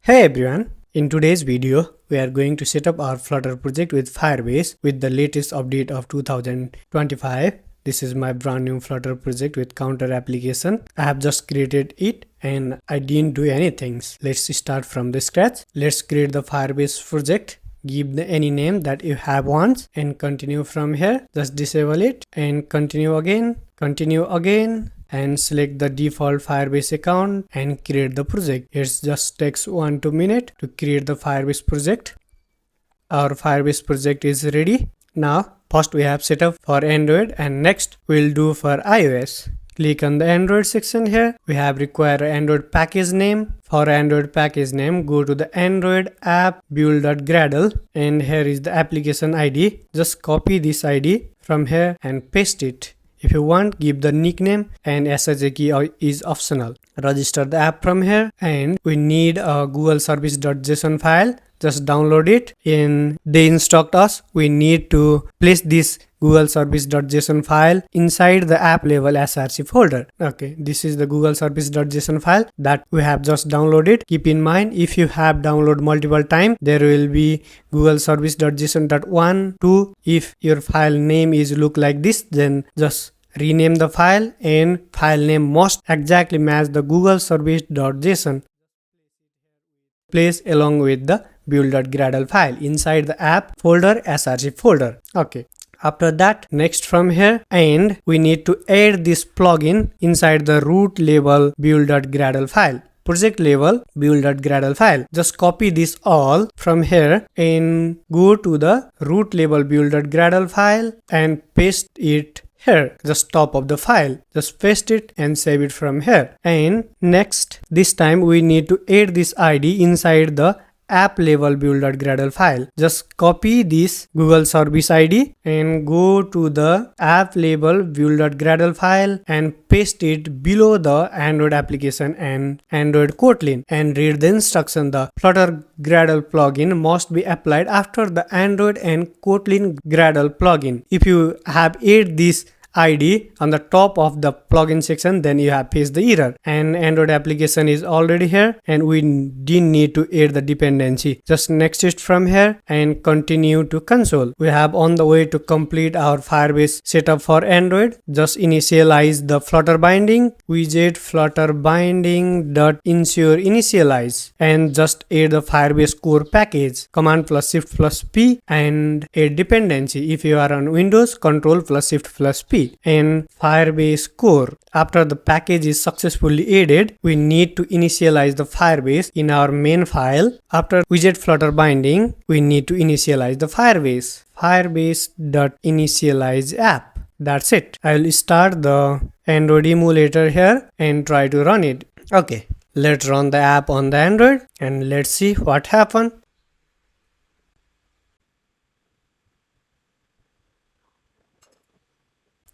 Hey everyone, in today's video we are going to set up our Flutter project with Firebase with the latest update of 2025. This is my brand new Flutter project with counter application. I have just created it and I didn't do anything. Let's start from the scratch. Let's create the Firebase project. Give any name that you have once and continue from here. Just disable it and continue again and select the default Firebase account and create the project. It just takes 1-2 minutes to create the Firebase project. Our Firebase project is ready. Now first we have set up for Android and next we'll do for iOS. Click on the Android section here. We have required Android package name. For Android package name, go to the Android app build.gradle and here is the application ID. Just copy this ID from here and paste it. If you want, give the nickname and SSH key is optional. Register the app from here and we need a Google service.json file. Just download it and they instruct us we need to place this Google service.json file inside the app level src folder. Okay, this is the Google service.json file that we have just downloaded. Keep in mind, if you have downloaded multiple times, there will be Google service.json.1, 2. If your file name is look like this, then just rename the file and file name must exactly match the Google service.json. Place along with the build.gradle file inside the app folder src folder. Okay. After that, next from here, and we need to add this plugin inside the root label build.gradle file. Project label build.gradle file. Just copy this all from here and go to the root label build.gradle file and paste it here, just top of the file. Just paste it and save it from here. And next, this time we need to add this ID inside the app level build.gradle file. Just copy this Google service ID and go to the app label build.gradle file and paste it below the Android application and Android Kotlin and read the instruction. The Flutter Gradle plugin must be applied after the Android and Kotlin Gradle plugin. If you have added this ID on the top of the plugin section, then you have faced the error and Android application is already here and we didn't need to add the dependency. Just next it from here and continue to console. We have on the way to complete our Firebase setup for Android. Just initialize the Flutter binding widget Flutter binding dot ensure initialize and just add the Firebase core package command plus shift plus P and add dependency. If you are on Windows, control plus shift plus P and Firebase core. After the package is successfully added, we need to initialize the Firebase in our main file. After widget Flutter binding, we need to initialize the Firebase.initialize app. That's it. I will start the Android emulator here and try to run it. Okay, let's run the app on the Android and let's see what happened.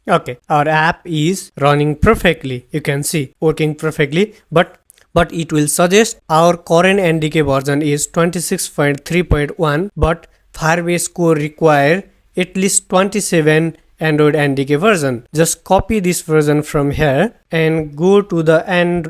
Okay, our app is running perfectly. You can see working perfectly, but it will suggest our current NDK version is 26.3.1, but Firebase core require at least 27 Android NDK version. Just copy this version from here and go to the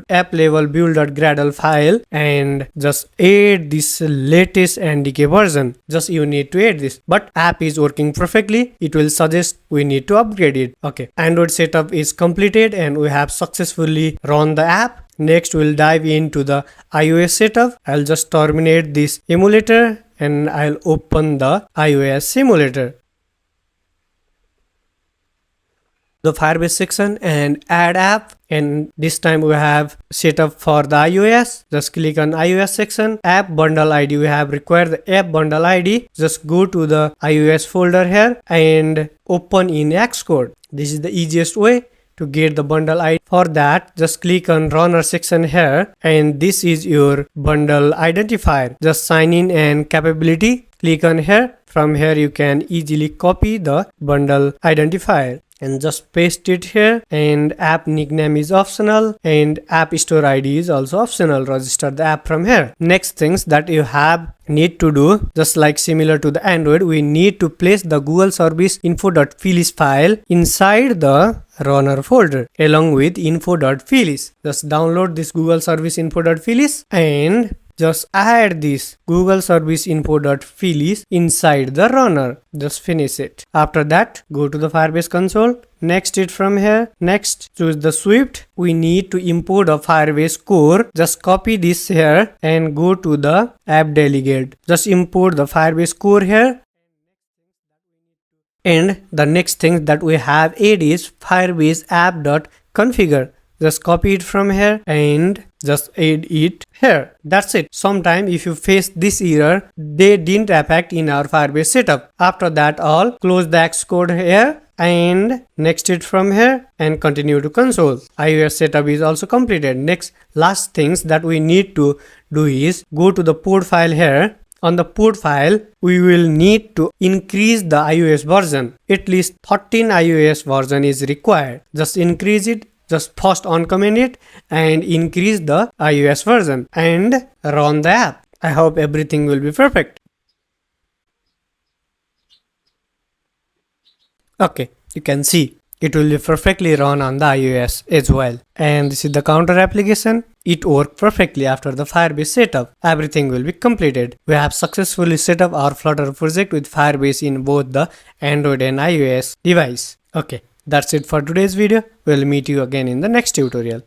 app level build.gradle file and just add this latest NDK version. Just you need to add this, but app is working perfectly. It will suggest we need to upgrade it. Okay, Android setup is completed and we have successfully run the app. Next we'll dive into the iOS setup. I'll just terminate this emulator and I'll open the iOS simulator. The Firebase section and add app, and this time we have set up for the iOS. Just click on iOS section, app bundle ID. We have required the app bundle ID. Just go to the iOS folder here and open in Xcode. This is the easiest way to get the bundle ID. For that, just click on runner section here and this is your bundle identifier. Just sign in and capability. Click on here. From here you can easily copy the bundle identifier and just paste it here, and app nickname is optional and app store ID is also optional. Register the app from here. Next things that you need to do, just like similar to the Android, we need to place the Google service info.files file inside the runner folder along with info.files. Just download this Google service info.files and just add this Google Service Info.files inside the runner. Just finish it. After that, go to the Firebase console. Next it from here. Next, choose the Swift. We need to import a Firebase core. Just copy this here and go to the app delegate. Just import the Firebase core here. And the next thing that we have add is Firebase app.configure. Just copy it from here and just add it here. That's it. Sometime if you face this error, they didn't affect in our Firebase setup. After that, all close the Xcode here and next it from here and continue to console. iOS setup is also completed. Next, last things that we need to do is go to the pod file here. On the pod file, we will need to increase the iOS version. At least 13 iOS version is required. Just increase it. Just first uncomment it and increase the iOS version and run the app. I hope everything will be perfect. Okay, you can see it will be perfectly run on the iOS as well. And this is the counter application. It worked perfectly after the Firebase setup. Everything will be completed. We have successfully set up our Flutter project with Firebase in both the Android and iOS device. Okay. That's it for today's video. We'll meet you again in the next tutorial.